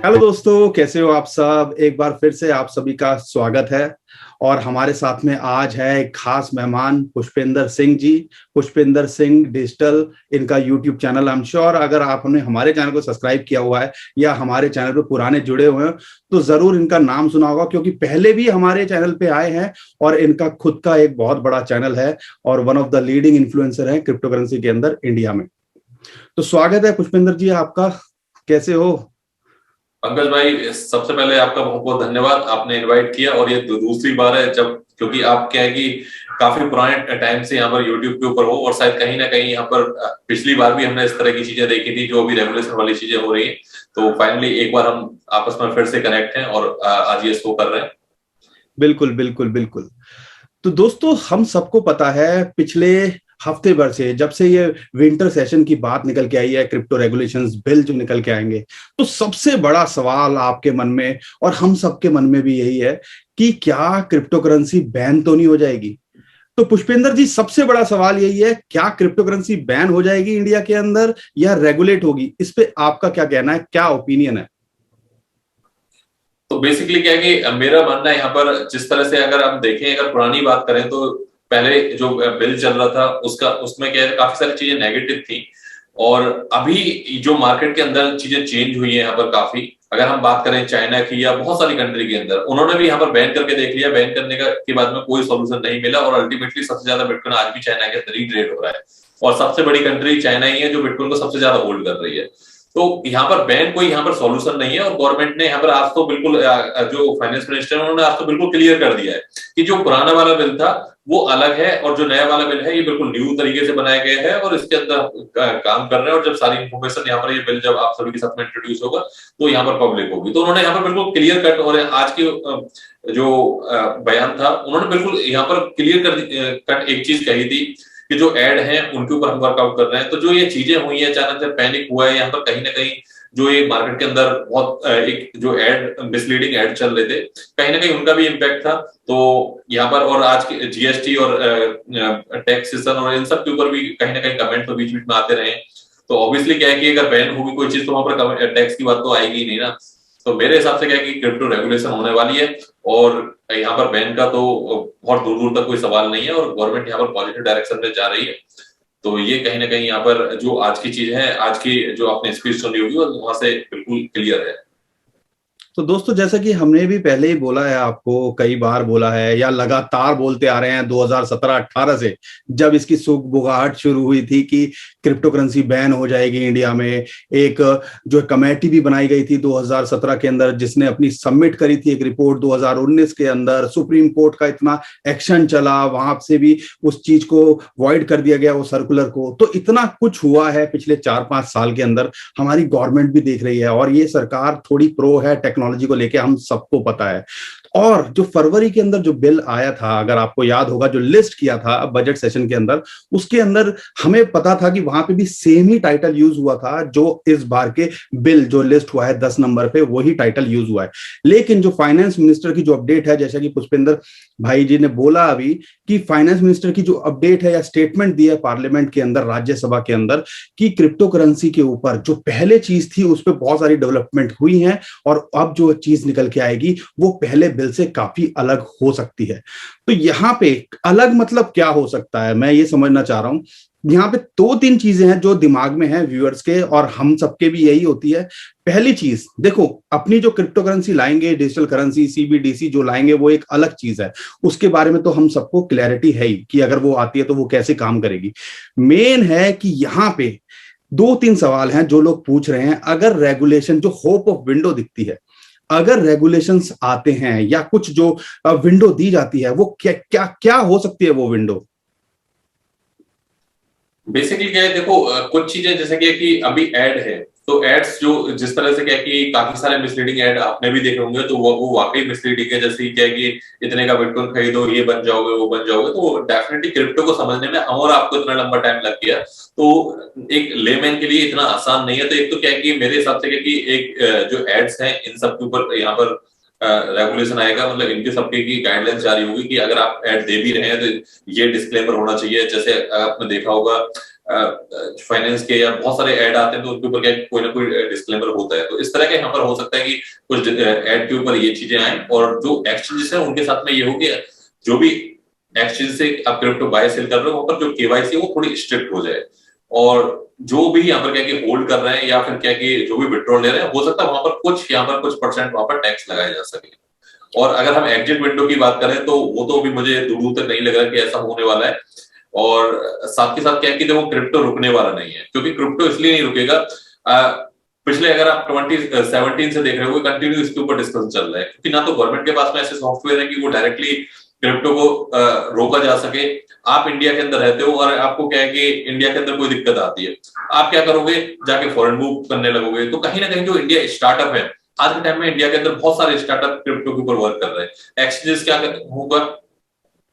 Hello दोस्तों, कैसे हो आप सब। एक बार फिर से आप सभी का स्वागत है। और हमारे साथ में आज है एक खास मेहमान, पुष्पेंद्र सिंह जी। पुष्पेंद्र सिंह डिजिटल, इनका YouTube channel. I am sure अगर आपने हमारे चैनल को सब्सक्राइब किया हुआ है या हमारे चैनल पे पुराने जुड़े हुए हैं तो जरूर इनका नाम सुना होगा, क्योंकि पहले भी हमारे चैनल पे आए हैं। और इनका खुद का एक बहुत बड़ा चैनल है और one of the leading influencer है क्रिप्टो करेंसी के अंदर इंडिया में। तो स्वागत है पुष्पेंद्र जी आपका। कैसे हो? पंकज भाई, सबसे पहले आपका बहुत बहुत धन्यवाद। आपने इनवाइट किया और ये दूसरी बार है जब, क्योंकि आप क्या है कि काफी पुराने टाइम से यहाँ पर यूट्यूब के ऊपर हो और शायद कहीं ना कहीं यहाँ पर पिछली बार भी हमने इस तरह की चीजें देखी थी जो अभी रेगुलेशन वाली चीजें हो रही है। तो फाइनली एक बार हम आपस में फिर से कनेक्ट हैं और आज ये शो कर रहे हैं। बिल्कुल बिल्कुल बिल्कुल। तो दोस्तों, हम सबको पता है पिछले हफ्ते भर से, जब से ये विंटर सेशन की बात निकल के आई है, क्रिप्टो रेगुलेशंस बिल जो निकल के आएंगे, तो सबसे बड़ा सवाल आपके मन में और हम सबके मन में भी यही है कि क्या क्रिप्टो करेंसी बैन तो नहीं हो जाएगी। तो पुष्पेंद्र जी, सबसे बड़ा सवाल यही है, क्या क्रिप्टो करेंसी बैन हो जाएगी इंडिया के अंदर या रेगुलेट होगी? इस पे आपका क्या कहना है, क्या ओपिनियन है? तो बेसिकली क्या है कि मेरा मानना है यहाँ पर, जिस तरह से अगर हम देखें, अगर पुरानी बात करें तो पहले जो बिल चल रहा था उसका उसमें क्या है, काफी सारी चीजें नेगेटिव थी। और अभी जो मार्केट के अंदर चीजें चेंज हुई है यहाँ पर काफी। अगर हम बात करें चाइना की या बहुत सारी कंट्री के अंदर, उन्होंने भी यहाँ पर बैन करके देख लिया। बैन करने का के बाद में कोई सोल्यूशन नहीं मिला और अल्टीमेटली सबसे ज्यादा बिटकॉइन आज भी चाइना के अंदर ही ट्रेड हो रहा है। और सबसे बड़ी कंट्री चाइना ही है जो बिटकॉइन को सबसे ज्यादा होल्ड कर रही है। तो यहाँ पर बैन कोई यहाँ पर सॉल्यूशन नहीं है। और गवर्नमेंट ने यहाँ पर आज तो बिल्कुल जो फाइनेंस मिनिस्टर है उन्होंने आज तो बिल्कुल क्लियर कर दिया है कि जो पुराना वाला बिल था वो अलग है और जो नया वाला बिल है ये बिल्कुल न्यू तरीके से बनाया गया है और इसके अंदर काम कर रहे हैं। और जब सारी इन्फॉर्मेशन यहाँ पर ये बिल जब आप सभी के साथ में इंट्रोड्यूस होगा तो यहाँ पर पब्लिक होगी। तो उन्होंने यहाँ पर बिल्कुल क्लियर कट, और आज की जो बयान था उन्होंने बिल्कुल यहाँ पर क्लियर कट एक चीज कही थी कि जो एड है उनके ऊपर हम वर्कआउट कर रहे हैं। तो जो ये चीजें हुई है, अचानक से पैनिक हुआ है यहाँ पर कहीं ना कहीं, जो ये मार्केट के अंदर बहुत एक जो एड मिसलीडिंग एड चल रहे थे, कहीं ना कहीं उनका भी इम्पैक्ट था। तो यहाँ पर और आज के जीएसटी और टैक्सेशन और इन सब के ऊपर भी कहीं ना कहीं कमेंट तो बीच बीच में आते रहे। तो ऑब्वियसली क्या है कि अगर बैन होगी कोई चीज तो वहां पर टैक्स की बात तो आएगी ही नहीं ना। तो मेरे हिसाब से क्या है कि क्रिप्टो रेगुलेशन होने वाली है और यहाँ पर बैन का तो बहुत दूर दूर तक कोई सवाल नहीं है और गवर्नमेंट यहाँ पर पॉजिटिव डायरेक्शन में जा रही है। तो ये कहीं ना कहीं यहाँ पर जो आज की चीज है, आज की जो आपने स्पीच सुनी होगी वहां से बिल्कुल क्लियर है। तो दोस्तों, जैसा कि हमने भी पहले ही बोला है, आपको कई बार बोला है या लगातार बोलते आ रहे हैं 2017-18 से, जब इसकी सुगबुगाहट शुरू हुई थी कि क्रिप्टो करेंसी बैन हो जाएगी इंडिया में। एक जो कमेटी भी बनाई गई थी 2017 के अंदर, जिसने अपनी सबमिट करी थी एक रिपोर्ट 2019 के अंदर। सुप्रीम कोर्ट का इतना एक्शन चला, वहां से भी उस चीज को वॉइड कर दिया गया, वो सर्कुलर को। तो इतना कुछ हुआ है पिछले 4-5 साल के अंदर। हमारी गवर्नमेंट भी देख रही है और ये सरकार थोड़ी प्रो है टेक्नोलॉजी को लेके, हम सबको पता है। और जो फरवरी के अंदर जो बिल आया था, अगर आपको याद होगा, जो लिस्ट किया था बजट सेशन के अंदर, उसके अंदर हमें पता था कि वहां पे भी सेम ही टाइटल यूज हुआ था जो इस बार के बिल जो लिस्ट हुआ है 10 नंबर पे, वही टाइटल यूज हुआ है। लेकिन जो फाइनेंस मिनिस्टर की जो अपडेट है, जैसा कि पुष्पेंद्र भाई जी ने बोला अभी, कि फाइनेंस मिनिस्टर की जो अपडेट है या स्टेटमेंट दी है पार्लियामेंट के अंदर, राज्यसभा के अंदर, कि क्रिप्टो करेंसी के ऊपर जो पहले चीज थी उस पर बहुत सारी डेवलपमेंट हुई है और अब जो चीज निकल के आएगी वो पहले बिल से काफी अलग हो सकती है। तो यहाँ पे अलग मतलब क्या हो सकता है, मैं ये समझना चाह रहा हूं। यहाँ पे 2-3 चीजें हैं जो दिमाग में है व्यूअर्स के, और हम सबके भी यही होती है। पहली चीज, देखो, अपनी जो क्रिप्टो करेंसी लाएंगे, डिजिटल करेंसी सीबीडीसी जो लाएंगे, वो एक अलग चीज है। उसके बारे में तो हम सबको क्लैरिटी है ही कि अगर वो आती है तो वो कैसे काम करेगी। मेन है कि यहाँ पे 2-3 सवाल हैं जो लोग पूछ रहे हैं। अगर रेगुलेशन, जो होप ऑफ विंडो दिखती है, अगर रेगुलेशंस आते हैं या कुछ जो विंडो दी जाती है, वो क्या क्या क्या हो सकती है वो विंडो? बेसिकली क्या है, देखो कुछ चीजें जैसे कि अभी ऐड है, तो एड्स जो जिस तरह से क्या है कि काफी सारे मिसलीडिंग ऐड आपने भी देखे होंगे, तो वो वाकई मिसलीडिंग है। जैसे क्या है कि इतने का बिटकॉइन खरीदो, ये बन जाओगे, वो बन जाओगे। तो डेफिनेटली क्रिप्टो को समझने में हम और आपको इतना लंबा टाइम लग गया, तो एक लेमैन के लिए इतना आसान नहीं है। तो एक तो क्या है कि मेरे हिसाब से क्या कि एक जो एड्स हैं इन सब के ऊपर यहाँ पर रेगुलेशन आएगा, मतलब इनके सबके की गाइडलाइंस जारी होगी कि अगर आप ऐड दे भी रहे हैं तो ये डिस्क्लेमर होना चाहिए। जैसे आपने देखा होगा फाइनेंस के या बहुत सारे ऐड आते हैं, तो उनके ऊपर क्या कोई ना कोई डिस्क्लेमर होता है। तो इस तरह के यहाँ पर हो सकता है कि कुछ ऐड के ऊपर ये चीजें आए, और जो एक्सचेंजेस है उनके साथ में ये हो कि जो भी एक्सचेंज से आप क्रिप्टो बाय सेल कर रहे हो, वहां पर जो केवाईसी है वो थोड़ी स्ट्रिक्ट हो जाए, और जो भी यहाँ पर क्या कि होल्ड कर रहे हैं या फिर क्या कि जो भी विड्रॉल ले रहे हैं, हो सकता है वहां पर कुछ यहाँ पर कुछ परसेंट वहां पर टैक्स लगाया जा सके। और अगर हम एग्जिट विंडो की बात करें तो वो तो अभी मुझे दूर दूर तक नहीं लग रहा कि ऐसा होने वाला है। और साथ के साथ क्या है कि देखो क्रिप्टो रुकने वाला नहीं है, क्योंकि क्रिप्टो इसलिए नहीं रुकेगा, पिछले अगर आप 2017 से देख रहे हो कंटिन्यू इसके ऊपर डिस्कशन चल रहा है, क्योंकि ना तो गवर्नमेंट के पास में ऐसे सॉफ्टवेयर है कि वो डायरेक्टली क्रिप्टो को रोका जा सके। आप इंडिया के अंदर रहते हो और आपको क्या है कि इंडिया के अंदर कोई दिक्कत आती है, आप क्या करोगे, जाके फॉरेन मूव करने लगोगे। तो कहीं ना कहीं जो इंडिया स्टार्टअप है आज के टाइम में, इंडिया के अंदर बहुत सारे स्टार्टअप क्रिप्टो के ऊपर वर्क कर रहे हैं। एक्सचेंजेस क्या होगा,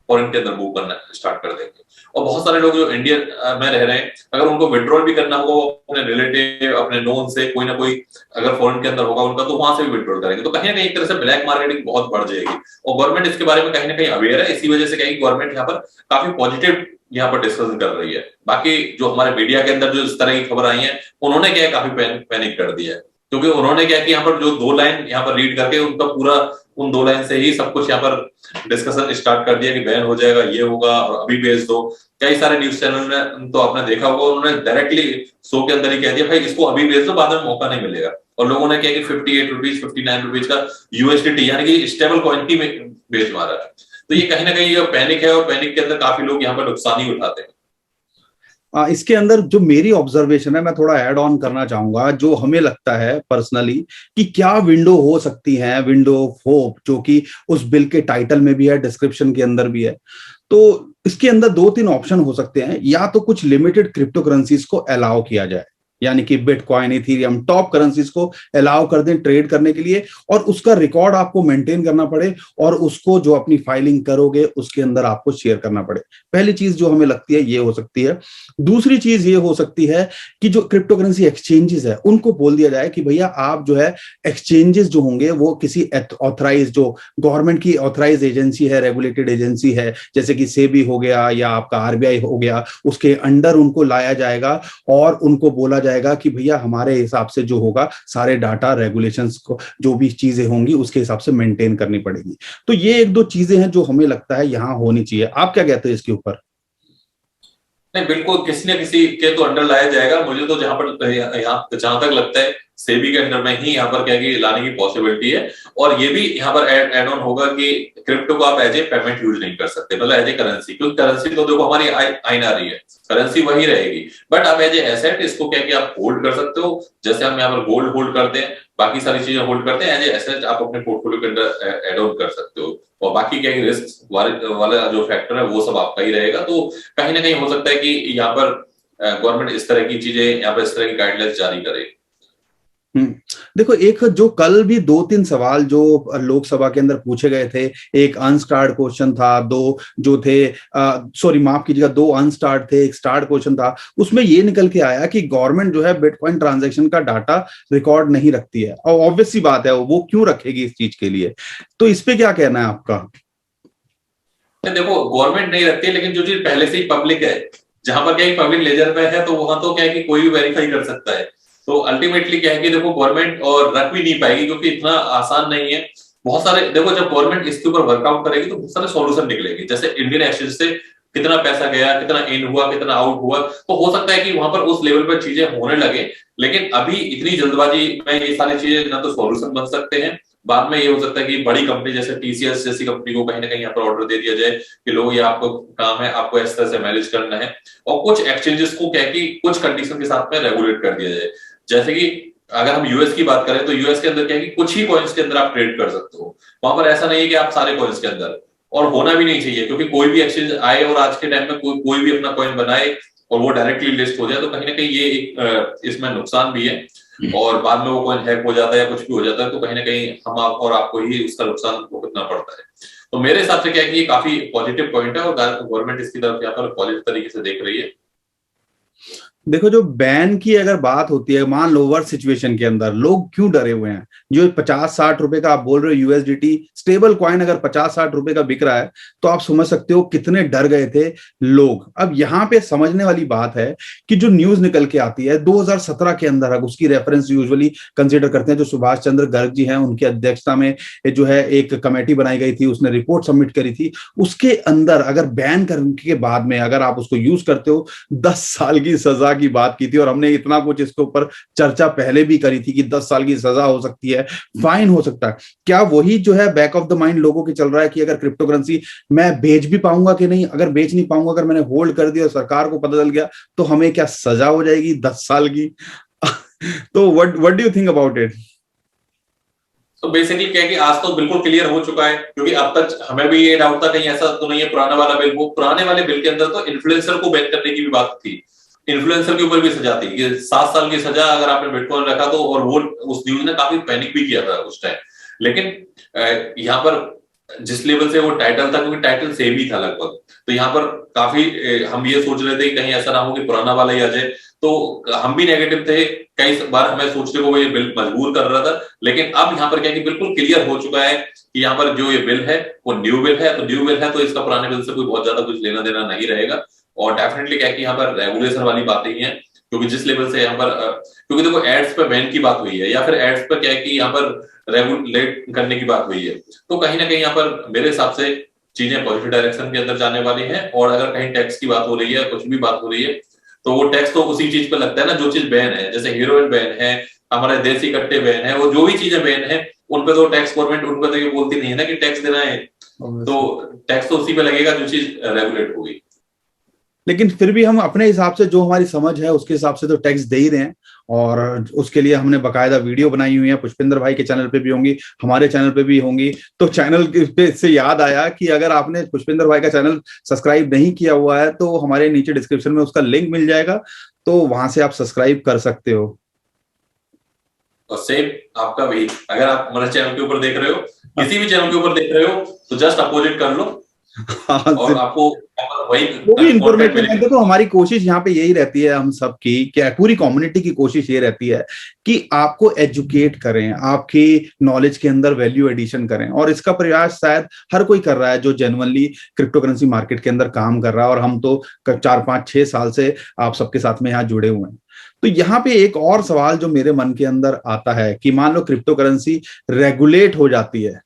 फॉरेन के अंदर मूव करना स्टार्ट कर देंगे, और बहुत सारे लोग जो इंडिया में रह रहे हैं, अगर उनको विड्रॉल भी करना होगा अपने रिलेटिव अपने नोन से कोई ना कोई अगर फॉरेन के अंदर होगा उनका, तो वहां से भी विड्रॉल करेंगे। तो कहीं ना कहीं एक तरह से ब्लैक मार्केटिंग बहुत बढ़ जाएगी, और गवर्नमेंट इसके बारे में कहीं ना कहीं अवेयर है। इसी वजह से कहीं गवर्नमेंट यहाँ पर काफी पॉजिटिव यहाँ पर डिस्कशन कर रही है। बाकी जो हमारे मीडिया के अंदर जो इस तरह की खबर आई है, उन्होंने क्या है काफी पैनिक कर दिया है, क्योंकि उन्होंने क्या कि यहाँ पर जो 2 लाइन यहाँ पर रीड करके उनका पूरा उन 2 लाइन से ही सब कुछ यहाँ पर डिस्कशन स्टार्ट कर दिया कि बैन हो जाएगा, ये होगा और अभी भेज दो। कई सारे न्यूज चैनल ने तो आपने देखा होगा, उन्होंने डायरेक्टली शो के अंदर ही कह दिया भाई इसको अभी भेज दो, बाद में मौका नहीं मिलेगा। और लोगों ने क्या कि 58 रुपीज 59 रुपीज का यूएसडीटी यानी कि स्टेबल कॉइन की बेच मारा है। तो ये कहीं ना कहीं ये पैनिक है, और पैनिक के अंदर काफी लोग यहाँ पर नुकसान ही उठाते हैं। इसके अंदर जो मेरी ऑब्जर्वेशन है, मैं थोड़ा ऐड ऑन करना चाहूंगा। जो हमें लगता है पर्सनली कि क्या विंडो हो सकती है, विंडो ऑफ होप, जो कि उस बिल के टाइटल में भी है, डिस्क्रिप्शन के अंदर भी है। तो इसके अंदर 2-3 ऑप्शन हो सकते हैं। या तो कुछ लिमिटेड क्रिप्टो करेंसीज को अलाउ किया जाए, यानी कि बिटकॉइन, इथेरियम, टॉप करेंसीज को अलाउ कर दें ट्रेड करने के लिए, और उसका रिकॉर्ड आपको मेंटेन करना पड़े, और उसको जो अपनी फाइलिंग करोगे उसके अंदर आपको शेयर करना पड़े। पहली चीज जो हमें लगती है ये हो सकती है। दूसरी चीज ये हो सकती है कि जो क्रिप्टो करेंसी एक्सचेंजेस है उनको बोल दिया जाए कि भैया आप जो है एक्सचेंजेस जो होंगे वो किसी ऑथराइज, जो गवर्नमेंट की ऑथराइज एजेंसी है, रेगुलेटेड एजेंसी है, जैसे कि सेबी हो गया या आपका आरबीआई हो गया, उसके अंडर उनको लाया जाएगा, और उनको बोला जाएगा कि भैया हमारे हिसाब से जो होगा सारे डाटा रेगुलेशंस को जो भी चीजें होंगी उसके हिसाब से मेंटेन करनी पड़ेगी। तो ये 1-2 चीजें हैं जो हमें लगता है यहां होनी चाहिए। आप क्या कहते हैं इसके ऊपर? नहीं, बिल्कुल किसी न किसी के तो अंडर लाया जाएगा। मुझे तो यहाँ जहां तक लगता है सेबी के अंडर में ही यहाँ पर क्या कि लाने की पॉसिबिलिटी है। और ये भी यहाँ पर एड ऑन होगा कि क्रिप्टो को आप एज ए पेमेंट यूज नहीं कर सकते, मतलब एज ए करेंसी, क्योंकि करेंसी तो देखो हमारी आइन आ रही है, करेंसी वही रहेगी, बट आप एज ए एसेट इसको क्या कि आप होल्ड कर सकते हो। जैसे हम यहाँ पर गोल्ड होल्ड करते हैं, बाकी सारी चीजें होल्ड करते हैं, एज ए एसेट आप अपने पोर्टफोलियो के अंदर एड ऑन कर सकते हो। और बाकी क्या कि रिस्क वाला जो फैक्टर है वो सब आपका ही रहेगा। तो कहीं ना कहीं हो सकता है कि यहाँ पर गवर्नमेंट इस तरह की चीजें, यहाँ पर इस तरह की गाइडलाइंस जारी करे। देखो, एक जो कल भी 2-3 सवाल जो लोकसभा के अंदर पूछे गए थे, एक अनस्टार्ड क्वेश्चन था, 2 जो थे सॉरी माफ कीजिएगा, 2 अनस्टार्ड थे, एक स्टार्ड क्वेश्चन था। उसमें ये निकल के आया कि गवर्नमेंट जो है बिटकॉइन ट्रांजैक्शन का डाटा रिकॉर्ड नहीं रखती है, और ऑब्वियस सी बात है वो क्यों रखेगी इस चीज के लिए। तो इस पे क्या कहना है आपका? देखो गवर्नमेंट नहीं रखती, लेकिन जो चीज पहले से ही पब्लिक है, जहां पर क्या पब्लिक लेजर पे है, तो वहां तो क्या है कि कोई भी वेरीफाई कर सकता है। तो अल्टीमेटली क्या है कि देखो गवर्नमेंट और रख भी नहीं पाएगी, क्योंकि इतना आसान नहीं है। बहुत सारे देखो, जब गवर्नमेंट इसके ऊपर वर्कआउट करेगी तो बहुत सारे सॉल्यूशन निकलेंगे। जैसे इंडियन एक्सचेंज से कितना पैसा गया, कितना इन हुआ, कितना आउट हुआ, तो हो सकता है कि वहां पर उस लेवल पर चीजें होने लगे। लेकिन अभी इतनी जल्दबाजी में ये सारी चीजें ना तो सॉल्यूशन बन सकते हैं, बाद में ये हो सकता है कि बड़ी कंपनी जैसे टीसीएस जैसी कंपनी को कहीं ना कहीं यहाँ पर ऑर्डर दे दिया जाए कि लोग ये आपको काम है, आपको इस तरह से मैनेज करना है। और कुछ एक्सचेंजेस को क्या कि कुछ कंडीशन के साथ में रेगुलेट कर दिया जाए। जैसे कि अगर हम यूएस की बात करें तो यूएस के अंदर क्या है कि कुछ ही कॉइन्स के अंदर आप ट्रेड कर सकते हो। वहां पर ऐसा नहीं है कि आप सारे कॉइन्स के अंदर, और होना भी नहीं चाहिए, क्योंकि कोई भी एक्सचेंज आए और आज के टाइम में कोई भी अपना कॉइन बनाए और वो डायरेक्टली लिस्ट हो जाए, तो कहीं ना कहीं ये एक इसमें नुकसान भी है। और बाद में वो कॉइन हैक हो जाता है या कुछ भी हो जाता है, तो कहीं ना कहीं हम आप और आपको ही उसका नुकसान भुगतना पड़ता है। तो मेरे हिसाब से क्या है कि ये काफी पॉजिटिव पॉइंट है, और गवर्नमेंट इसकी तरफ यहाँ पर पॉजिटिव तरीके से देख रही है। देखो, जो बैन की अगर बात होती है, मान लो वर्स्ट सिचुएशन के अंदर लोग क्यों डरे हुए हैं? जो 50-60 रुपए का आप बोल रहे हो यूएसडीटी स्टेबल कॉइन अगर 50-60 रुपए का बिक रहा है, तो आप समझ सकते हो कितने डर गए थे लोग। अब यहाँ पे समझने वाली बात है कि जो न्यूज निकल के आती है 2017 के अंदर, अब उसकी रेफरेंस यूजुअली कंसिडर करते हैं, जो सुभाष चंद्र गर्ग जी हैं उनकी अध्यक्षता में जो है एक कमेटी बनाई गई थी, उसने रिपोर्ट सबमिट करी थी। उसके अंदर अगर बैन करने के बाद में अगर आप उसको यूज करते हो, 10 साल की सजा की बात की थी। और हमने इतना कुछ इसके ऊपर चर्चा पहले भी करी थी कि 10 साल की सजा हो सकती है, फाइन हो सकता है। क्या वही जो है बैक ऑफ द माइंड लोगों के चल रहा है कि अगर क्रिप्टो करेंसी मैं बेच भी पाऊंगा कि नहीं? अगर बेच नहीं पाऊंगा, अगर मैंने होल्ड कर दिया और सरकार को पता चल गया, तो हमें क्या सजा हो जाएगी 10 साल की? तो what do you think about it? तो बेसिकली क्या है कि आज तो बिल्कुल क्लियर हो चुका है, क्योंकि अब तक हमें भी ये डाउट था कहीं ऐसा तो नहीं है पुराना वाला बिल, वो पुराने वाले बिल के अंदर तो इन्फ्लुएंसर को बैन करने की भी बात थी, इन्फ्लुएंसर के ऊपर भी सजा थी कि 7 साल की सजा अगर आपने बिटकॉइन रखा तो। और वो उस न्यूज ने काफी पैनिक भी किया था उस टाइम। लेकिन यहाँ पर जिस लेवल से वो टाइटल था, क्योंकि टाइटल सेम ही था लगभग, तो यहाँ पर काफी हम ये सोच रहे थे कि कहीं ऐसा ना हो कि पुराना वाला ही आ जाए। तो हम भी नेगेटिव थे, कई बार हमें सोचने को वो ये बिल मजबूर कर रहा था। लेकिन अब यहाँ पर क्या कि बिल्कुल क्लियर हो चुका है कि यहाँ पर जो ये बिल है वो न्यू बिल है, तो न्यू बिल है तो इसका पुराने बिल से कोई बहुत ज्यादा कुछ लेना देना नहीं रहेगा। और डेफिनेटली क्या कि यहाँ पर रेगुलेशन वाली बातें ही है, क्योंकि जिस लेवल से यहाँ पर क्योंकि देखो एड्स पे बैन की बात हुई है, या फिर एड्स पे क्या है कि यहाँ पर रेगुलेट करने की बात हुई है, तो कहीं ना कहीं यहाँ पर मेरे हिसाब से चीजें पॉजिटिव डायरेक्शन के अंदर जाने वाली हैं। और अगर कहीं टैक्स की बात हो रही है, कुछ भी बात हो रही है, तो वो टैक्स तो उसी चीज पे लगता है ना जो चीज बैन है। जैसे हीरोइन बैन है, हमारे देसी कट्टे बैन है, वो जो भी चीजें बैन है उन पे तो टैक्स गवर्नमेंट उन पे तो ये बोलती नहीं है ना कि टैक्स देना है, तो टैक्स तो उसी पे लगेगा जो चीज रेगुलेट होगी। लेकिन फिर भी हम अपने हिसाब से, जो हमारी समझ है उसके हिसाब से तो टैक्स दे ही रहे हैं। और उसके लिए हमने बकायदा वीडियो बनाई हुई है, पुष्पिंदर भाई के चैनल पे भी होंगी, हमारे चैनल पे भी होंगी। तो चैनल पे से याद आया कि अगर आपने पुष्पिंदर भाई का चैनल सब्सक्राइब नहीं किया हुआ है, तो हमारे नीचे डिस्क्रिप्शन में उसका लिंक मिल जाएगा, तो वहां से आप सब्सक्राइब कर सकते हो। और सेम आपका भी, अगर आप हमारे चैनल के ऊपर देख रहे हो, किसी भी चैनल के ऊपर देख रहे हो, तो जस्ट अपोजिट कर लो और आपको वही वो भी कंटेंट इंफॉर्मेटिव है। मिलेगा। देखो, हमारी कोशिश यहाँ पे यही रहती है, हम सब की क्या, पूरी कम्युनिटी की कोशिश ये रहती है कि आपको एजुकेट करें, आपकी नॉलेज के अंदर वैल्यू एडिशन करें। और इसका प्रयास शायद हर कोई कर रहा है जो जेन्युइनली क्रिप्टो करेंसी मार्केट के अंदर काम कर रहा है। और हम तो 4-5-6 साल से आप सबके साथ में यहाँ जुड़े हुए हैं। तो यहाँ पे एक और सवाल जो मेरे मन के अंदर आता है कि मान लो क्रिप्टो करेंसी रेगुलेट हो जाती है,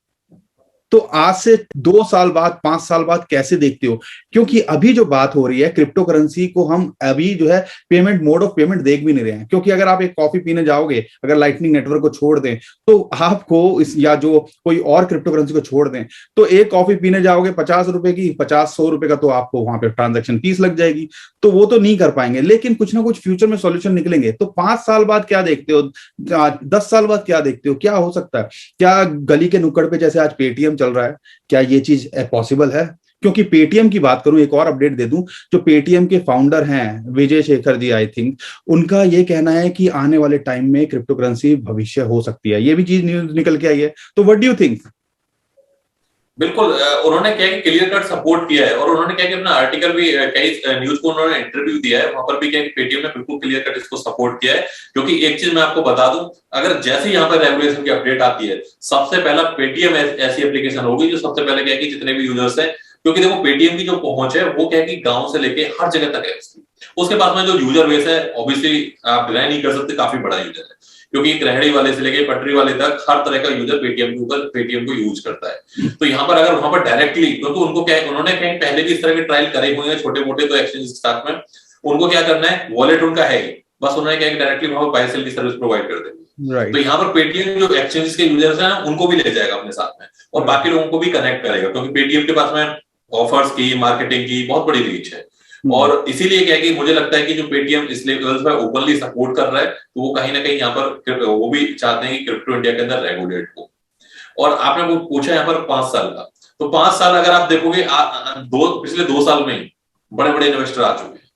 तो आज से 2 साल बाद, 5 साल बाद कैसे देखते हो? क्योंकि अभी जो बात हो रही है क्रिप्टो करेंसी को, हम अभी जो है पेमेंट, मोड ऑफ पेमेंट देख भी नहीं रहे हैं। क्योंकि अगर आप एक कॉफी पीने जाओगे, अगर लाइटनिंग नेटवर्क को छोड़ दें, तो आपको इस, या जो कोई और क्रिप्टो करेंसी को छोड़ दें, तो एक कॉफी पीने जाओगे 50 रुपए की, 50-100 रुपए का तो आपको वहां पे ट्रांजेक्शन फीस लग जाएगी। तो वो तो नहीं कर पाएंगे। लेकिन कुछ ना कुछ फ्यूचर में सॉल्यूशन निकलेंगे। तो 5 साल बाद क्या देखते हो? 10 साल बाद क्या देखते हो? क्या हो सकता है? क्या गली के नुक्कड़ पे जैसे आज पेटीएम चल रहा है, क्या ये चीज पॉसिबल है? क्योंकि पेटीएम की बात करूं, एक और अपडेट दे दूं, जो पेटीएम के फाउंडर हैं विजय शेखर जी, आई थिंक, उनका ये कहना है कि आने वाले टाइम में क्रिप्टो करेंसी भविष्य हो सकती है। ये भी चीज न्यूज निकल के आई है। तो व्हाट डू यू थिंक? बिल्कुल, उन्होंने क्या कि क्लियर कट सपोर्ट किया है। और उन्होंने क्या कि अपना आर्टिकल भी, कई न्यूज को उन्होंने इंटरव्यू दिया है, वहां पर भी क्या कि पेटीएम ने बिल्कुल क्लियर कट इसको सपोर्ट किया है। क्योंकि एक चीज मैं आपको बता दूं, अगर जैसे ही यहाँ पर रेगुलेशन की अपडेट आती है, सबसे पहला पेटीएम ऐसी एप्लीकेशन होगी जो सबसे पहले क्या कि जितने भी यूजर्स हैं, क्योंकि देखो पेटीएम की जो पहुंच है वो क्या है कि गांव से लेके हर जगह तक है उसके पास में जो यूजर बेस है, ऑब्वियसली आप डिनाई नहीं कर सकते, काफी बड़ा यूजर है। क्योंकि एक रेहड़ी वाले से लेके पटरी वाले तक हर तरह का यूजर पेटीएम के ऊपर पेटीएम को यूज करता है। तो यहाँ पर अगर वहां पर डायरेक्टली, क्योंकि उनको क्या है, उन्होंने कहीं पहले भी इस तरह के ट्रायल करे हुए हैं छोटे मोटे, तो एक्सचेंज के साथ में उनको क्या करना है, वॉलेट उनका है ही, बस उन्होंने क्या डायरेक्टली वहां पर बाय सेल की सर्विस प्रोवाइड कर देनी। तो यहाँ पर पेटीएम जो एक्सचेंज के यूजर्स हैं उनको भी ले जाएगा अपने साथ में, और बाकी लोगों को भी कनेक्ट करेगा, क्योंकि पेटीएम के पास में ऑफर्स की, मार्केटिंग की बहुत बड़ी रीच है। और इसीलिए क्या है कि मुझे लगता है कि जो पेटीएम इस लेवल पे ओपनली सपोर्ट कर रहा है, तो वो कहीं ना कहीं यहाँ पर वो भी चाहते हैं कि क्रिप्टो इंडिया के अंदर रेगुलेट हो। और आपने वो पूछा यहाँ पर 5 साल का, तो 5 साल अगर आप देखोगे, पिछले 2 साल में बड़े बड़े इन्वेस्टर आ चुके हैं।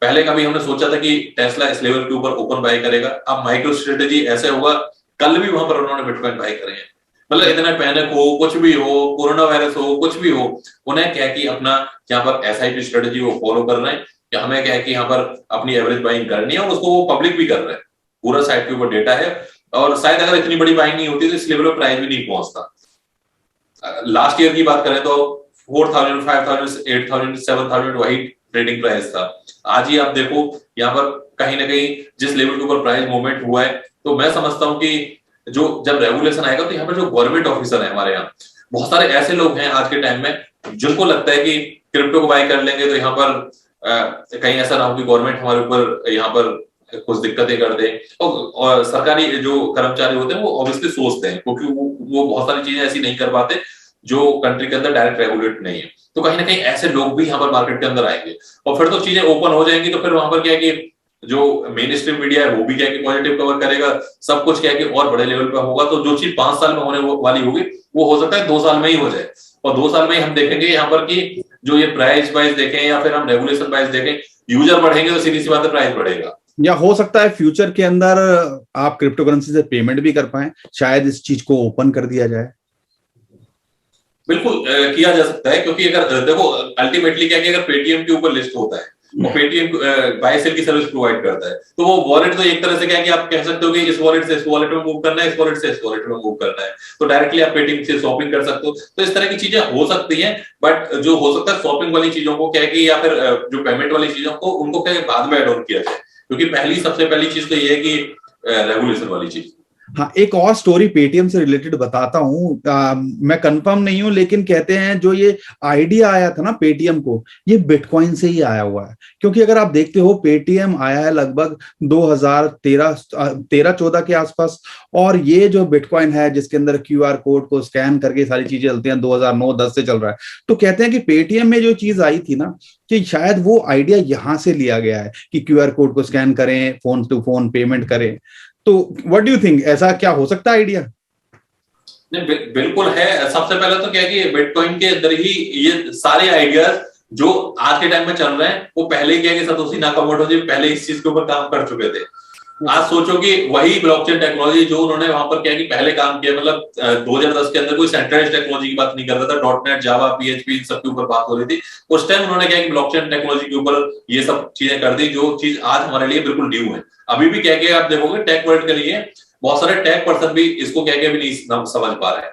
पहले कभी हमने सोचा था कि टेस्ला इस लेवल के ऊपर ओपन बाय करेगा, अब माइक्रो स्ट्रेटेजी ऐसे होगा, कल भी वहां पर उन्होंने बिटकॉइन बाय करे हैं। मतलब इतना पैनिक हो, कुछ भी हो, कोरोना वायरस हो, कुछ भी हो, उन्हें क्या कि अपना यहाँ पर एसआईपी स्ट्रेटेजी वो फॉलो कर रहे हैं। कि हमें क्या है कि यहाँ पर अपनी एवरेज बाइंग करनी है, और उसको वो पब्लिक भी कर रहे हैं, पूरा साइट के ऊपर डेटा है। और शायद अगर इतनी बड़ी बाइंग नहीं होती तो इस लेवल पर प्राइस भी नहीं पहुंचता। लास्ट ईयर की बात करें तो 4000, 5000, 8000, 7000 वही ट्रेडिंग प्राइस था। आज ही आप देखो यहाँ पर कहीं ना कहीं जिस लेवल के ऊपर प्राइस मूवमेंट हुआ है, तो मैं समझता हूँ कि जो जब रेगुलेशन आएगा तो यहाँ पर जो गवर्नमेंट ऑफिसर है हमारे यहाँ, बहुत सारे ऐसे लोग हैं आज के टाइम में जिनको लगता है कि क्रिप्टो को बाय कर लेंगे तो यहाँ पर कहीं ऐसा ना हो कि गवर्नमेंट हमारे ऊपर यहाँ पर कुछ दिक्कतें कर दे। और सरकारी जो कर्मचारी होते हैं वो ऑब्वियसली सोचते हैं, क्योंकि वो बहुत सारी चीजें ऐसी नहीं कर पाते जो कंट्री के अंदर डायरेक्ट रेगुलेट नहीं है। तो कहीं ना कहीं ऐसे लोग भी यहाँ पर मार्केट के अंदर आएंगे, और फिर तो चीजें ओपन हो जाएंगी। तो फिर वहां पर क्या है कि जो मेन स्ट्रीम मीडिया है वो भी क्या है कि पॉजिटिव कवर करेगा, सब कुछ क्या है कि और बड़े लेवल पे होगा। तो जो चीज 5 साल में होने वाली होगी वो हो सकता है 2 साल में ही हो जाए, और 2 साल में ही हम देखेंगे यहाँ पर कि जो ये प्राइस वाइज देखें या फिर हम रेगुलेशन वाइज देखें, यूजर बढ़ेंगे तो सीधी सी बात है प्राइस बढ़ेगा। या हो सकता है फ्यूचर के अंदर आप क्रिप्टो करेंसी से पेमेंट भी कर पाए, शायद इस चीज को ओपन कर दिया जाए। बिल्कुल किया जा सकता है, क्योंकि अगर देखो अल्टीमेटली क्या है कि अगर पेटीएम के ऊपर लिस्ट होता है और पेटीएम बाय सेल की सर्विस प्रोवाइड करता है, तो वो वॉलेट तो एक तरह से क्या है कि आप कह सकते हो कि इस वॉलेट से इस वॉलेट में मूव करना है, इस वॉलेट से इस वॉलेट में मूव करना है, तो डायरेक्टली आप पेटीएम से शॉपिंग कर सकते हो। तो इस तरह की चीजें हो सकती हैं, बट जो हो सकता है शॉपिंग वाली चीजों को क्या है कि या फिर जो पेमेंट वाली चीजों को उनको क्या बाद में एड ऑन किया जाए, क्योंकि सबसे पहली चीज तो ये है कि रेगुलेशन वाली चीज। हाँ, एक और स्टोरी पेटीएम से रिलेटेड बताता हूँ। मैं कंफर्म नहीं हूँ, लेकिन कहते हैं जो ये आइडिया आया था ना पेटीएम को, ये बिटकॉइन से ही आया हुआ है। क्योंकि अगर आप देखते हो पेटीएम आया है लगभग 2013-14 के आसपास, और ये जो बिटकॉइन है जिसके अंदर क्यूआर कोड को स्कैन करके सारी चीजें चलती हैं 2009-10 से चल रहा है। तो कहते हैं कि पेटीएम में जो चीज आई थी ना, कि शायद वो आइडिया यहां से लिया गया है कि क्यूआर कोड को स्कैन करें, फोन टू फोन पेमेंट करें। तो व्हाट डू यू थिंक, ऐसा क्या हो सकता है आइडिया? नहीं, बिल्कुल है। सबसे पहले तो क्या है कि बिटकॉइन के अंदर ही ये सारे आइडियाज जो आज के टाइम में चल रहे हैं वो पहले ही क्या है कि सतोशी नाकामोटो जी पहले इस चीज के ऊपर काम कर चुके थे। आज सोचो कि वही ब्लॉकचेन टेक्नोलॉजी जो उन्होंने वहां पर क्या कि पहले काम किया, मतलब 2010 के अंदर कोई सेंट्रलाइज्ड टेक्नोलॉजी की बात नहीं कर रहा था, डॉटनेट, जावा, पीएचपी इन सब के ऊपर बात हो रही थी। उस टाइम उन्होंने क्या कि ब्लॉकचेन टेक्नोलॉजी के ऊपर ये सब चीजें कर दी, जो चीज आज हमारे लिए बिल्कुल न्यू है। अभी भी क्या क्या आप देखोगे टेक वर्ल्ड के लिए बहुत सारे टेक पर्सन भी इसको क्या क्या भी नहीं समझ पा रहे हैं।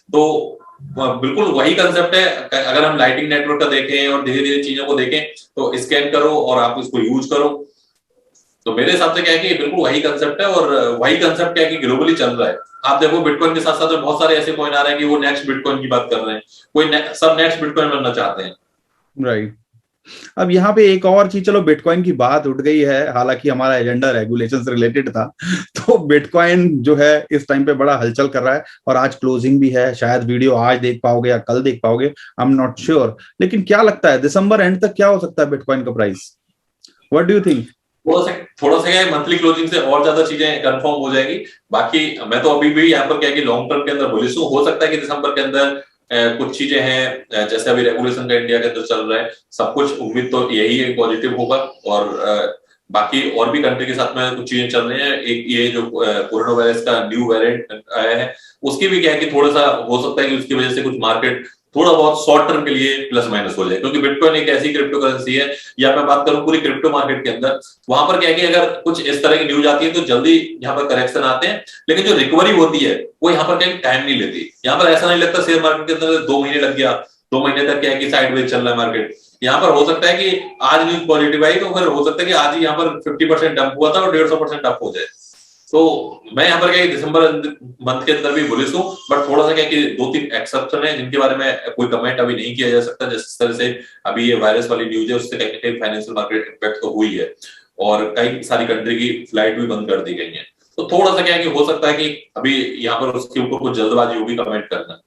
तो बिल्कुल वही कंसेप्ट है। अगर हम लाइटिंग नेटवर्क का देखें और धीरे धीरे चीजों को देखें, तो स्कैन करो और आप इसको यूज करो। तो मेरे हिसाब से क्या है कि बिल्कुल वही कंसेप्ट है, और वही कंसेप्ट क्या है कि ग्लोबली चल रहा है। आप देखो बिटकॉइन के साथ साथ बहुत सारे ऐसे कॉइन आ रहे हैं कि वो नेक्स्ट बिटकॉइन की बात कर रहे हैं, सब नेक्स्ट बिटकॉइन बनना चाहते हैं। राइट। अब यहाँ पे एक और चीज, चलो बिटकॉइन की बात उठ गई है, हालांकि हमारा एजेंडा रेगुलेशन से रिलेटेड था। तो बिटकॉइन जो है इस टाइम पे बड़ा हलचल कर रहा है, और आज क्लोजिंग भी है। शायद वीडियो आज देख पाओगे या कल देख पाओगे, आई एम नॉट श्योर। लेकिन क्या लगता है दिसंबर एंड तक क्या हो सकता है बिटकॉइन का price? What do you think? थोड़ा सा क्या है, मंथली क्लोजिंग से और ज्यादा चीजें कंफर्म हो जाएगी। बाकी मैं तो अभी भी यहाँ पर क्या है कि लॉन्ग टर्म के अंदर बुलिश हूं। हो सकता है कि दिसंबर के अंदर कुछ चीजें हैं, जैसे अभी रेगुलेशन का इंडिया के अंदर चल रहा है, सब कुछ उम्मीद तो यही है पॉजिटिव होगा। और बाकी और भी कंट्री के साथ में कुछ चीजें चल रही हैं। एक ये जो कोरोना वायरस का न्यू वेरिएंट आया है, उसकी भी क्या है कि थोड़ा सा हो सकता है कि उसकी वजह से कुछ मार्केट थोड़ा बहुत शॉर्ट टर्म के लिए प्लस माइनस हो जाए, क्योंकि बिटकॉइन एक ऐसी क्रिप्टो करेंसी है, या मैं बात करूं पूरी क्रिप्टो मार्केट के अंदर, वहां पर क्या है कि अगर कुछ इस तरह की न्यूज आती है तो जल्दी यहाँ पर करेक्शन आते हैं, लेकिन जो रिकवरी होती है वो यहाँ पर क्या टाइम नहीं लेती। यहाँ पर ऐसा नहीं लगता शेयर मार्केट के अंदर 2 महीने लग गया, 2 महीने तक क्या है कि साइडवेज चल रहा है मार्केट। यहाँ पर हो सकता है कि आज न्यूज पॉजिटिव आई तो फिर हो सकता है कि आज ही यहाँ पर 50% डंप हुआ था और 150% अप हो जाए। तो मैं यहाँ पर क्या दिसंबर मंथ के अंदर भी बुलिश हूँ, बट थोड़ा सा क्या कि 2-3 एक्सेप्शन है जिनके बारे में कोई कमेंट अभी नहीं किया जा सकता। जिस तरह से अभी ये वायरस वाली न्यूज है, उससे कहीं ना कहीं फाइनेंशियल मार्केट इम्पैक्ट तो हुई है, और कई सारी कंट्री की फ्लाइट भी बंद कर दी गई है। तो थोड़ा सा क्या है कि हो सकता है कि अभी यहाँ पर उसके ऊपर कुछ जल्दबाजी होगी कमेंट करना।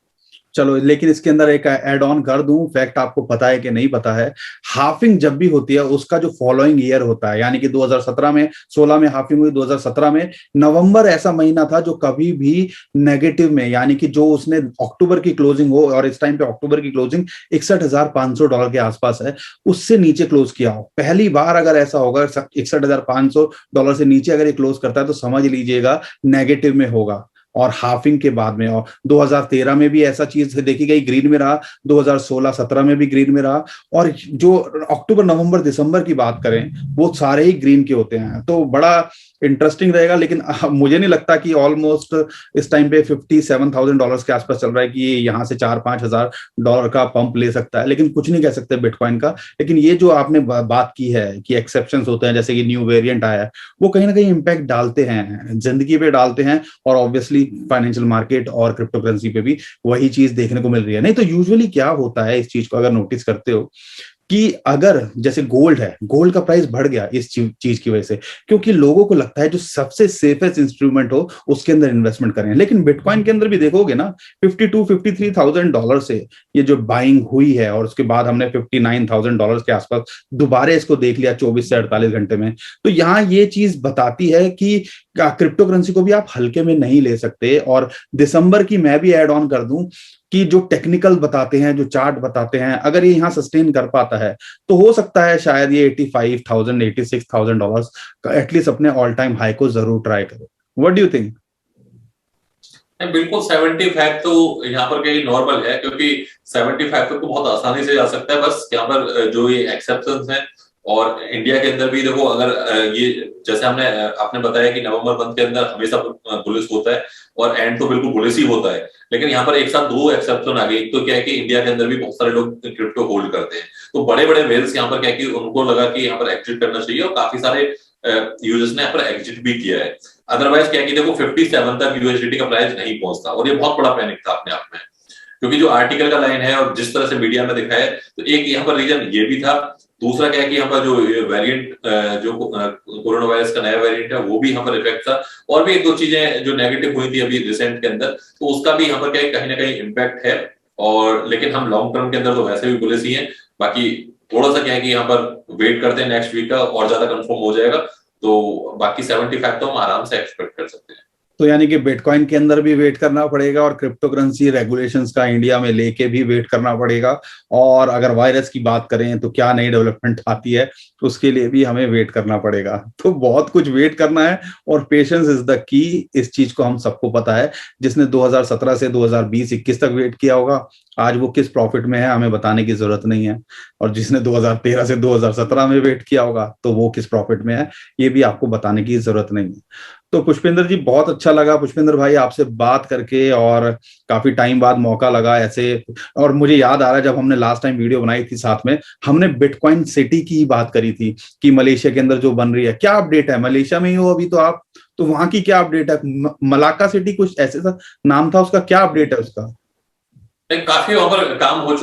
चलो, लेकिन इसके अंदर एक एड ऑन कर दूं, फैक्ट आपको पता है कि नहीं पता है, हाफिंग जब भी होती है उसका जो फॉलोइंग ईयर होता है, यानी कि 2017 में 16 में हाफिंग हुई, 2017 में नवंबर ऐसा महीना था जो कभी भी नेगेटिव में, यानी कि जो उसने अक्टूबर की क्लोजिंग हो, और इस टाइम पे अक्टूबर की क्लोजिंग $61,500 के आसपास है, उससे नीचे क्लोज किया हो। पहली बार अगर ऐसा होगा $61,500 से नीचे अगर ये क्लोज करता है तो समझ लीजिएगा नेगेटिव में होगा। और हाफिंग के बाद में, और 2013 में भी ऐसा चीज देखी गई, ग्रीन में रहा, 2016-17 में भी ग्रीन में रहा, और जो अक्टूबर नवंबर दिसंबर की बात करें वो सारे ही ग्रीन के होते हैं। तो बड़ा इंटरेस्टिंग रहेगा, लेकिन मुझे नहीं लगता कि ऑलमोस्ट इस टाइम पे $57,000 के आसपास चल रहा है कि ये यहाँ से 4-5 हज़ार डॉलर का पंप ले सकता है, लेकिन कुछ नहीं कह सकते बिटकॉइन का। लेकिन ये जो आपने बात की है कि एक्सेप्शंस होते हैं, जैसे कि न्यू वेरिएंट आया है, वो कहीं ना कहीं इम्पैक्ट डालते हैं, जिंदगी पे डालते हैं, और ऑब्वियसली फाइनेंशियल मार्केट और क्रिप्टो करेंसी पे भी वही चीज देखने को मिल रही है। नहीं तो यूजुअली क्या होता है, इस चीज को अगर नोटिस करते हो, कि अगर जैसे गोल्ड है, गोल्ड का प्राइस बढ़ गया इस चीज की वजह से, क्योंकि लोगों को लगता है जो सबसे सेफेस्ट इंस्ट्रूमेंट हो उसके अंदर इन्वेस्टमेंट करें। लेकिन बिटकॉइन के अंदर भी देखोगे ना, $52,000-53,000 से ये जो बाइंग हुई है, और उसके बाद हमने $59,000 के आसपास दोबारा इसको देख लिया 24 से 48 घंटे में। तो यहाँ ये चीज बताती है कि क्रिप्टो करेंसी को भी आप हल्के में नहीं ले सकते। और दिसंबर की मैं भी ऐड ऑन कर दूं कि जो टेक्निकल बताते हैं, जो चार्ट बताते हैं, अगर ये यहाँ सस्टेन कर पाता है तो हो सकता है शायद ये $85,000 $86,000 का एटलीस्ट अपने ऑल टाइम हाई को जरूर ट्राई करे। What do you think? बिल्कुल 75 तो यहाँ पर कहीं नॉर्मल है, क्योंकि 75 तक तो बहुत आसानी से जा सकता है। बस यहाँ पर जो ये एक्सेप्शंस हैं, और इंडिया के अंदर भी देखो, अगर ये जैसे आपने बताया कि नवंबर मंथ के अंदर हमेशा बुलिश होता है और एंड तो बिल्कुल बुलिश ही होता है, लेकिन यहाँ पर एक साथ दो एक्सेप्शन आ गए। एक तो क्या है कि इंडिया के अंदर भी बहुत सारे लोग क्रिप्टो होल्ड करते हैं, तो बड़े बड़े वेल्स यहाँ पर क्या है कि उनको लगा कि यहाँ पर एग्जिट करना चाहिए, और काफी सारे यूजर्स ने यहाँ पर एग्जिट भी किया है। अदरवाइज क्या है कि देखो 57 तक यूएसडीटी का प्राइस नहीं पहुंचता, और ये बहुत बड़ा पैनिक था अपने आप में, क्योंकि जो आर्टिकल का लाइन है और जिस तरह से मीडिया में दिखाया है, तो एक यहाँ पर रीजन ये भी था। दूसरा क्या है कि यहाँ पर जो वेरिएंट जो कोरोना वायरस का नया वेरिएंट है वो भी यहाँ पर इफेक्ट था, और भी एक दो चीजें जो नेगेटिव हुई थी अभी रिसेंट के अंदर, तो उसका भी यहाँ पर क्या है, कहीं ना कहीं इम्पैक्ट है। और लेकिन हम लॉन्ग टर्म के अंदर तो वैसे भी बुलिश ही हैं। बाकी थोड़ा सा क्या है कि यहाँ पर वेट करते हैं, नेक्स्ट वीक का और ज्यादा कंफर्म हो जाएगा, तो बाकी 75 तो हम आराम से एक्सपेक्ट कर सकते हैं। तो यानी कि बिटकॉइन के अंदर भी वेट करना पड़ेगा, और क्रिप्टो करेंसी रेगुलेशंस का इंडिया में लेके भी वेट करना पड़ेगा, और अगर वायरस की बात करें तो क्या नई डेवलपमेंट आती है उसके लिए भी हमें वेट करना पड़ेगा। तो बहुत कुछ वेट करना है, और पेशेंस इज द की। इस चीज को हम सबको पता है। जिसने 2017 से 2020-21 तक वेट किया होगा, आज वो किस प्रॉफिट में है हमें बताने की जरूरत नहीं है। और जिसने 2013 से 2017 में वेट किया होगा तो वो किस प्रॉफिट में है ये भी आपको बताने की जरूरत नहीं है। तो पुष्पेंद्र जी, बहुत अच्छा लगा पुष्पेंद्र भाई आपसे बात करके, और काफी टाइम बाद मौका लगा ऐसे। और मुझे याद आ रहा है जब हमने लास्ट टाइम वीडियो बनाई थी साथ में, हमने बिटकॉइन सिटी की बात करी थी कि मलेशिया के अंदर जो बन रही है, क्या अपडेट है? मलेशिया में ही हो अभी तो आप, तो वहां की क्या अपडेट है? मलाक्का सिटी कुछ ऐसे सा नाम था उसका, क्या अपडेट है उसका? काफी वहां पर काम हो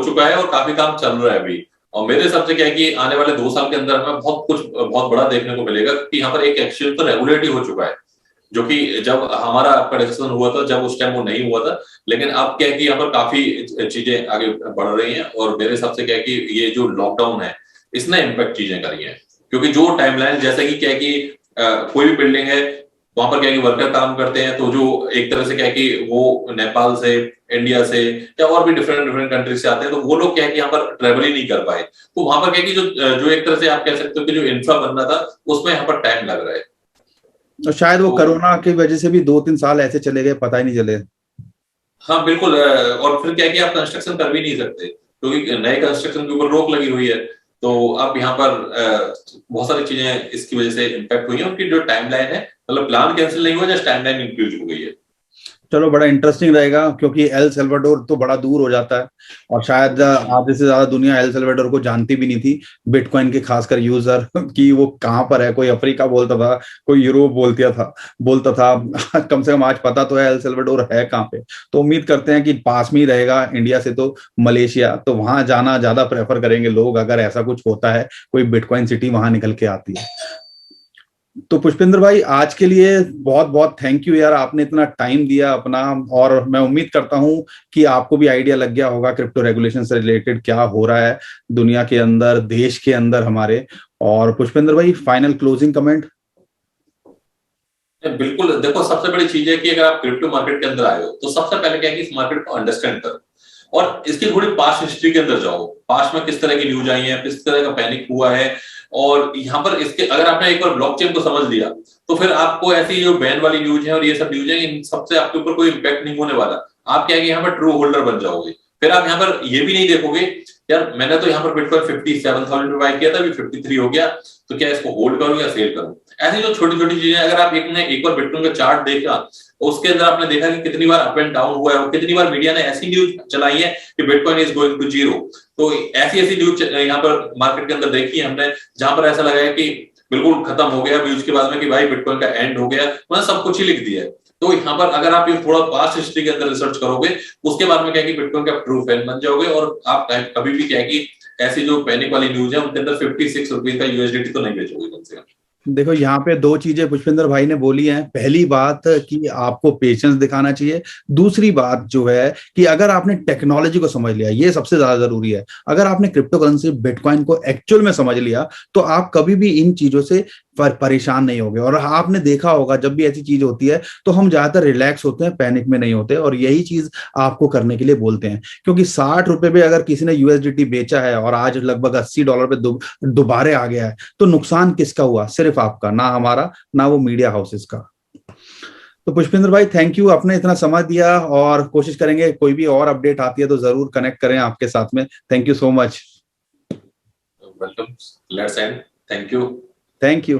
चुका है, और काफी काम चल रहा है अभी। और मेरे हिसाब से क्या है कि आने वाले 2 साल के अंदर हमें बहुत बड़ा देखने को मिलेगा, कि यहाँ पर एक एक्सचेंज तो रेगुलेट ही हो चुका है, जो कि जब हमारा प्रेडिक्शन हुआ था जब उस टाइम वो नहीं हुआ था। लेकिन अब क्या है कि यहाँ पर काफी चीजें आगे बढ़ रही हैं, और मेरे हिसाब से क्या है कि ये जो लॉकडाउन है इसने इम्पैक्ट चीजें करी है। क्योंकि जो टाइमलाइन, जैसे कि क्या है कि कोई भी बिल्डिंग है वहां पर क्या है कि वर्कर काम करते हैं, तो जो एक तरह से क्या है कि वो नेपाल से, इंडिया से, या और भी डिफरेंट डिफरेंट कंट्री से आते हैं, तो वो लोग क्या है कि यहाँ पर ट्रेवल ही नहीं कर पाए। तो वहां पर क्या है कि जो एक तरह से आप कह सकते हो कि जो इंफ्रा बनना था उसमें यहाँ पर टाइम लग रहा है। और शायद वो कोरोना की वजह से भी 2-3 साल ऐसे चले गए, पता ही नहीं चले। हाँ बिल्कुल। और फिर क्या है कि आप कंस्ट्रक्शन कर भी नहीं सकते, क्योंकि नए कंस्ट्रक्शन के ऊपर रोक लगी हुई है। तो अब यहाँ पर बहुत सारी चीजें इसकी वजह से इम्पैक्ट हुई है। उनकी जो टाइमलाइन है, मतलब प्लान कैंसिल नहीं हुआ, जस्ट टाइमलाइन इंक्रीज हो गई है। चलो, बड़ा इंटरेस्टिंग रहेगा, क्योंकि एल सल्वाडोर तो बड़ा दूर हो जाता है, और शायद आधे से ज्यादा दुनिया एल सल्वाडोर को जानती भी नहीं थी, बिटकॉइन के खासकर यूजर कि वो कहाँ पर है। कोई अफ्रीका बोलता था, कोई यूरोप बोलता था कम से कम आज पता तो है एल सल्वाडोर है कहाँ पे। तो उम्मीद करते हैं कि पास में ही रहेगा इंडिया से तो मलेशिया, तो वहां जाना ज्यादा प्रेफर करेंगे लोग अगर ऐसा कुछ होता है, कोई बिटकॉइन सिटी वहां निकल के आती है। तो पुष्पेंद्र भाई, आज के लिए बहुत बहुत थैंक यू यार, आपने इतना टाइम दिया अपना। और मैं उम्मीद करता हूं कि आपको भी आइडिया लग गया होगा क्रिप्टो रेगुलेशन से रिलेटेड क्या हो रहा है दुनिया के अंदर, देश के अंदर हमारे। और पुष्पेंद्र भाई, फाइनल क्लोजिंग कमेंट। बिल्कुल, देखो सबसे बड़ी चीज है कि अगर आप क्रिप्टो मार्केट के अंदर आए हो, तो सबसे पहले क्या है कि इस मार्केट को अंडरस्टैंड करो, और इसकी थोड़ी पास्ट हिस्ट्री के अंदर जाओ। पास्ट में किस तरह की न्यूज आई है, किस तरह का पैनिक हुआ है, और यहाँ पर इसके अगर आपने एक बार ब्लॉकचेन को समझ लिया तो फिर आपको ऐसी जो बैन वाली न्यूज है और ये सब न्यूज है, इन सबसे आपके ऊपर कोई इम्पैक्ट नहीं होने वाला। आप क्या है कि यहाँ पर ट्रू होल्डर बन जाओगे। फिर आप यहाँ पर ये भी नहीं देखोगे यार मैंने तो यहाँ पर बिटकॉइन 57,000 में बाय किया था, अभी 53 हो गया, तो क्या इसको होल्ड करूं या सेल करूं। ऐसी जो छोटी छोटी चीजें, अगर आप एक बार बिटकॉइन का चार्ट देखा, उसके अंदर आपने देखा कि कितनी बार अप एंड डाउन हुआ है, और कितनी बार मीडिया ने ऐसी न्यूज चलाई है कि bitcoin is going to zero. तो ऐसी ऐसी न्यूज यहाँ पर मार्केट के अंदर देखी है हमने, जहां पर ऐसा लगा है कि बिल्कुल खत्म हो गया न्यूज के बाद में कि भाई बिटकॉइन का एंड हो गया, मतलब सब कुछ ही लिख दिया है। तो यहाँ पर अगर आप ये थोड़ा पास्ट हिस्ट्री के अंदर रिसर्च करोगे, उसके बाद में क्या है कि बिटकॉइन का ट्रू फैन बन जाओगे, और आप कभी भी क्या है कि ऐसी जो पैनिक वाली न्यूज है उनके अंदर 56 रुपीज का यूएसडीटी तो नहीं बेचोगे कम से कम। देखो यहाँ पे दो चीजें पुष्पेंद्र भाई ने बोली हैं। पहली बात कि आपको पेशेंस दिखाना चाहिए। दूसरी बात जो है कि अगर आपने टेक्नोलॉजी को समझ लिया, ये सबसे ज्यादा जरूरी है। अगर आपने क्रिप्टो करेंसी बिटकॉइन को एक्चुअल में समझ लिया तो आप कभी भी इन चीजों से परेशान नहीं होगे। और आपने देखा होगा जब भी ऐसी चीज होती है तो हम ज्यादातर रिलैक्स होते हैं, पैनिक में नहीं होते, और यही चीज आपको करने के लिए बोलते हैं। क्योंकि 60 रुपए पे अगर किसी ने यूएसडीटी बेचा है और आज लगभग $80 पे दोबारे आ गया है, तो नुकसान किसका हुआ? सिर्फ आपका, ना हमारा, ना वो मीडिया हाउसेस का। तो पुष्पेंद्र भाई थैंक यू, आपने इतना समय दिया, और कोशिश करेंगे कोई भी और अपडेट आती है तो जरूर कनेक्ट करें आपके साथ में। Thank you so much. Welcome, let's end, thank you. Thank you.